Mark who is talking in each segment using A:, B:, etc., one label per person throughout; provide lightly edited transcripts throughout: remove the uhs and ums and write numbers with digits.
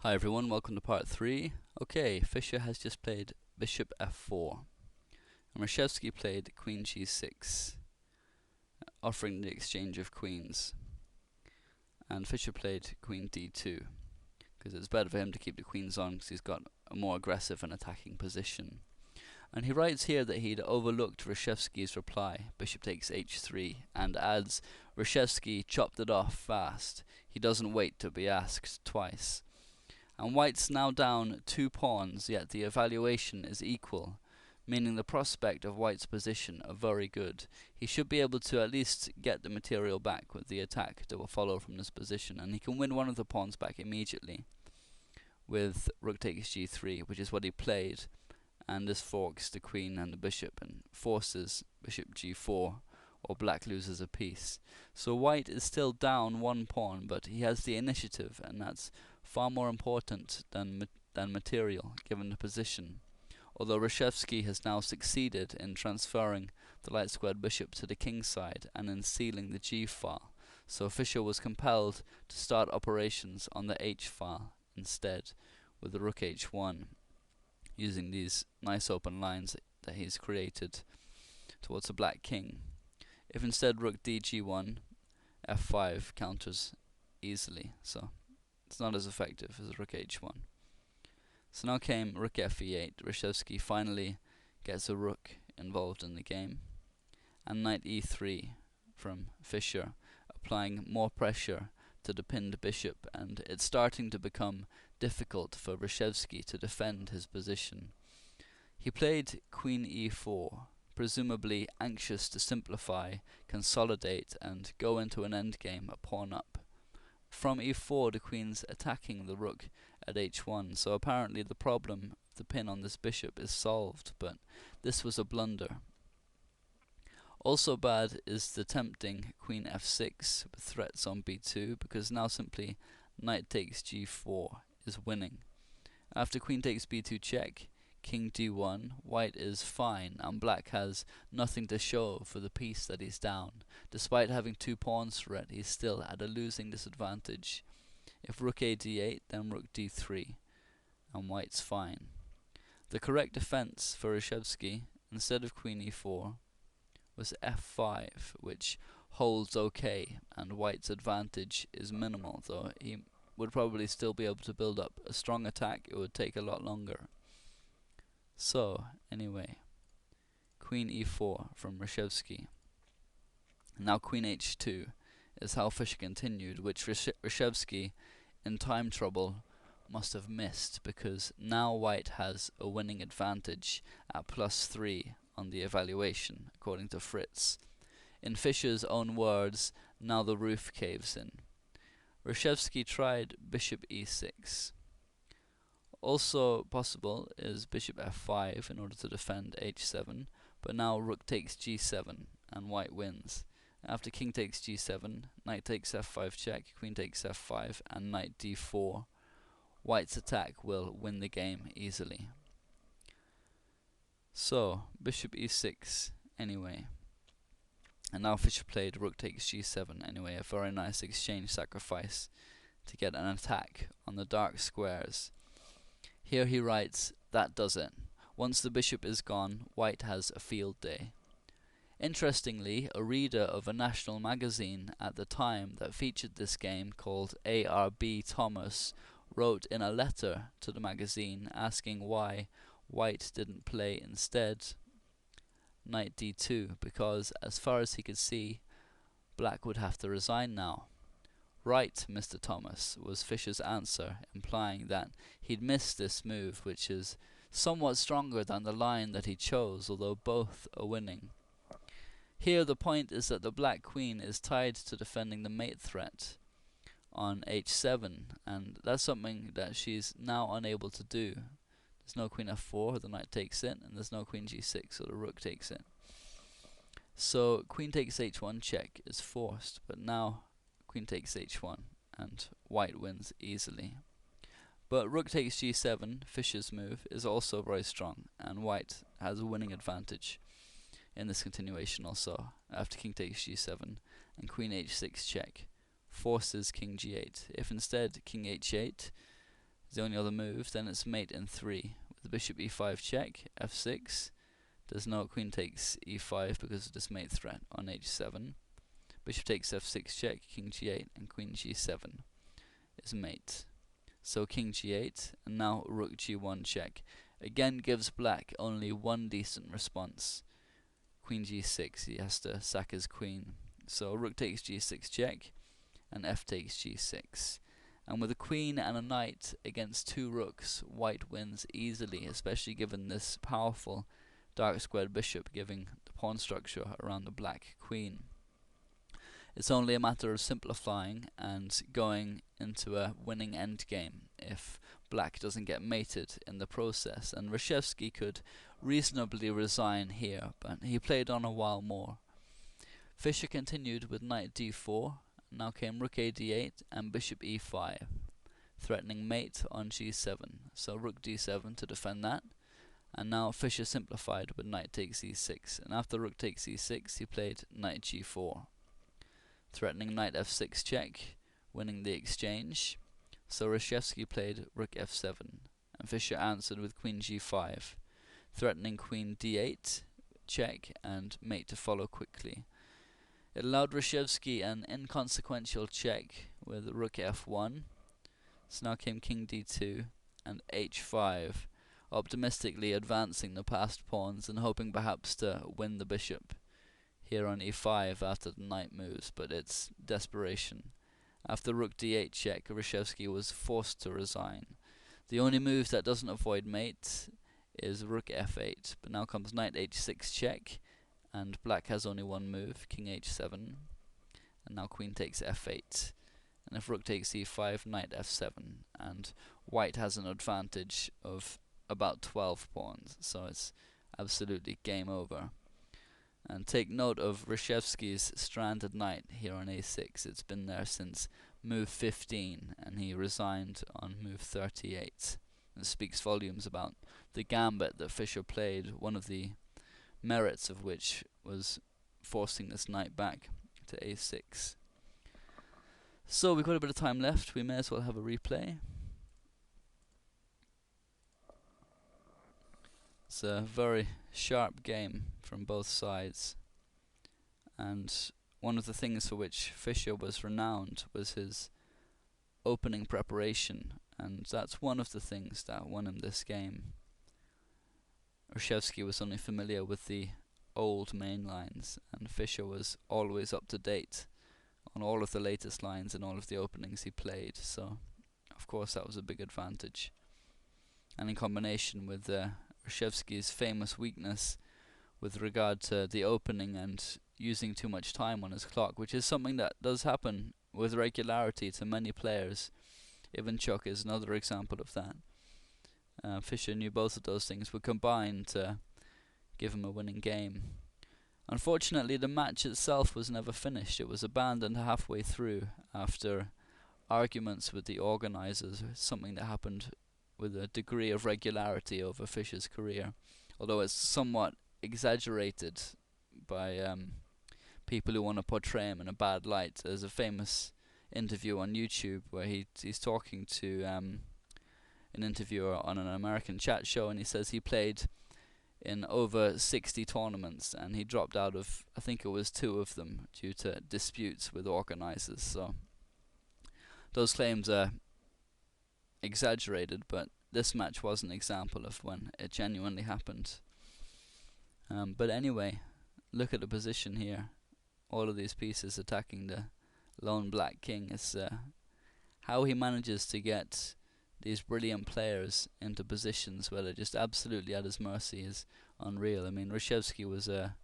A: Hi everyone, welcome to part 3. Okay, Fischer has just played bishop f4, and Reshevsky played queen g6, offering the exchange of queens. And Fischer played queen d2, because it's better for him to keep the queens on, because he's got a more aggressive and attacking position. And he writes here that he'd overlooked Reshevsky's reply, bishop takes h3, and adds, Reshevsky chopped it off fast. He doesn't wait to be asked twice. And White's now down 2 pawns, yet the evaluation is equal, meaning the prospect of White's position are very good. He should be able to at least get the material back with the attack that will follow from this position, and he can win one of the pawns back immediately with rook takes g3, which is what he played, and this forks the queen and the bishop and forces bishop g4, or black loses a piece. So White is still down 1 pawn, but he has the initiative, and that's far more important than material, given the position. Although Reshevsky has now succeeded in transferring the light squared bishop to the king side and in sealing the g file, so Fischer was compelled to start operations on the h file instead, with the rook h1, using these nice open lines that he's created towards the black king. If instead rook dg1, f5 counters easily, so it's not as effective as rook h1. So now came rook fe8. Reshevsky finally gets a rook involved in the game, and knight e3 from Fischer, applying more pressure to the pinned bishop, and it's starting to become difficult for Reshevsky to defend his position. He played queen e4, presumably anxious to simplify, consolidate, and go into an endgame a pawn up. From e4 the queen's attacking the rook at h1, so apparently the problem of the pin on this bishop is solved, but this was a blunder. Also bad is the tempting queen f6 with threats on b2, because now simply knight takes g4 is winning. After queen takes b2 check, king d1, white is fine, and black has nothing to show for the piece that he's down. Despite having 2 pawns for it, he's still at a losing disadvantage. If rook a d8, then rook d3, and white's fine. The correct defense for Reshevsky, instead of queen e4, was f5, which holds okay, and white's advantage is minimal, though he would probably still be able to build up a strong attack. It would take a lot longer. So, anyway, queen e4 from Reshevsky. Now queen h2 is how Fischer continued, which Reshevsky, in time trouble, must have missed, because now white has a winning advantage at +3 on the evaluation, according to Fritz. In Fischer's own words, now the roof caves in. Reshevsky tried bishop e6. Also possible is bishop f5 in order to defend h7, but now rook takes g7 and white wins. After king takes g7, knight takes f5 check, queen takes f5, and knight d4. White's attack will win the game easily. So, bishop e6 anyway. And now Fischer played rook takes g7 anyway, a very nice exchange sacrifice to get an attack on the dark squares. Here he writes, that does it. Once the bishop is gone, white has a field day. Interestingly, a reader of a national magazine at the time that featured this game, called A.R.B. Thomas, wrote in a letter to the magazine asking why white didn't play instead knight d2, because as far as he could see, black would have to resign now. Right, Mr. Thomas, was Fischer's answer, implying that he'd missed this move, which is somewhat stronger than the line that he chose, although both are winning. Here the point is that the black queen is tied to defending the mate threat on h7, and that's something that she's now unable to do. There's no queen f4, the knight takes it, and there's no queen g6, so the rook takes it. So queen takes h1 check is forced, but now queen takes h1, and white wins easily. But rook takes g7, Fischer's move, is also very strong, and white has a winning advantage in this continuation also, after king takes g7, and queen h6 check forces king g8. If instead king h8, the only other move. Then it's mate in 3 with the bishop e5 check, f6. Does not. Queen takes e5 because of this mate threat on h7. Bishop takes f6 check, king g8, and queen g7 is mate. So king g8, and now rook g1 check. Again gives black only one decent response. Queen g6, he has to sack his queen. So rook takes g6 check, and f takes g6. And with a queen and a knight against 2 rooks, white wins easily, especially given this powerful dark squared bishop giving the pawn structure around the black queen. It's only a matter of simplifying and going into a winning endgame if black doesn't get mated in the process. And Reshevsky could reasonably resign here, but he played on a while more. Fischer continued with knight d4. Now came rook a d8 and bishop e5, threatening mate on g7. So rook d7 to defend that. And now Fischer simplified with knight takes e6. And after rook takes e6, he played knight g4, threatening knight f6 check, winning the exchange. So Reshevsky played rook f7, and Fischer answered with queen g5, threatening queen d8 check and mate to follow quickly. It allowed Reshevsky an inconsequential check with rook f1. So now came king d2 and h5, optimistically advancing the passed pawns and hoping perhaps to win the bishop here on e5 after the knight moves, but it's desperation. After rook d8 check, Reshevsky was forced to resign. The only move that doesn't avoid mate is rook f8, but now comes knight h6 check, and black has only one move, king h7, and now queen takes f8. And if rook takes e5, knight f7, and white has an advantage of about 12 pawns, so it's absolutely game over. And take note of Reshevsky's stranded knight here on a6. It's been there since move 15, and he resigned on move 38. It speaks volumes about the gambit that Fischer played, one of the merits of which was forcing this knight back to a6. So we've got a bit of time left. We may as well have a replay. It's a very sharp game from both sides, and one of the things for which Fischer was renowned was his opening preparation, and that's one of the things that won him this game. Reshevsky was only familiar with the old main lines, and Fischer was always up to date on all of the latest lines and all of the openings he played, so of course that was a big advantage. And in combination with Reshevsky's famous weakness with regard to the opening and using too much time on his clock, which is something that does happen with regularity to many players. Ivanchuk is another example of that. Fischer knew both of those things would combine to give him a winning game. Unfortunately, the match itself was never finished. It was abandoned halfway through after arguments with the organisers, something that happened with a degree of regularity over Fischer's career, although it's somewhat exaggerated by people who want to portray him in a bad light. There's a famous interview on YouTube where he's talking to an interviewer on an American chat show, and he says he played in over 60 tournaments and he dropped out of, I think it was 2 of them, due to disputes with organisers. So those claims are exaggerated, but this match was an example of when it genuinely happened. But anyway, look at the position here. All of these pieces attacking the lone black king. It's how he manages to get these brilliant players into positions where they're just absolutely at his mercy is unreal. I mean, Reshevsky was a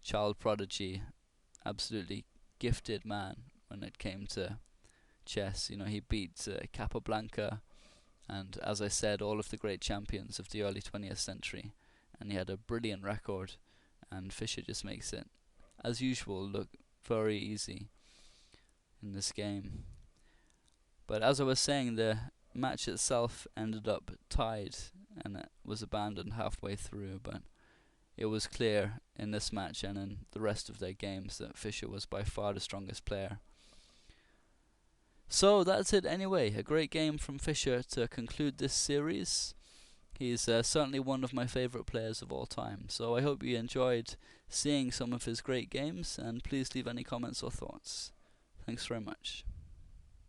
A: child prodigy, absolutely gifted man when it came to chess. You know, he beat Capablanca and, as I said, all of the great champions of the early 20th century, and he had a brilliant record, and Fischer just makes it, as usual, look very easy in this game. But as I was saying, the match itself ended up tied, and it was abandoned halfway through, but it was clear in this match and in the rest of their games that Fischer was by far the strongest player. So that's it anyway. A great game from Fischer to conclude this series. He's certainly one of my favourite players of all time. So I hope you enjoyed seeing some of his great games, and please leave any comments or thoughts. Thanks very much.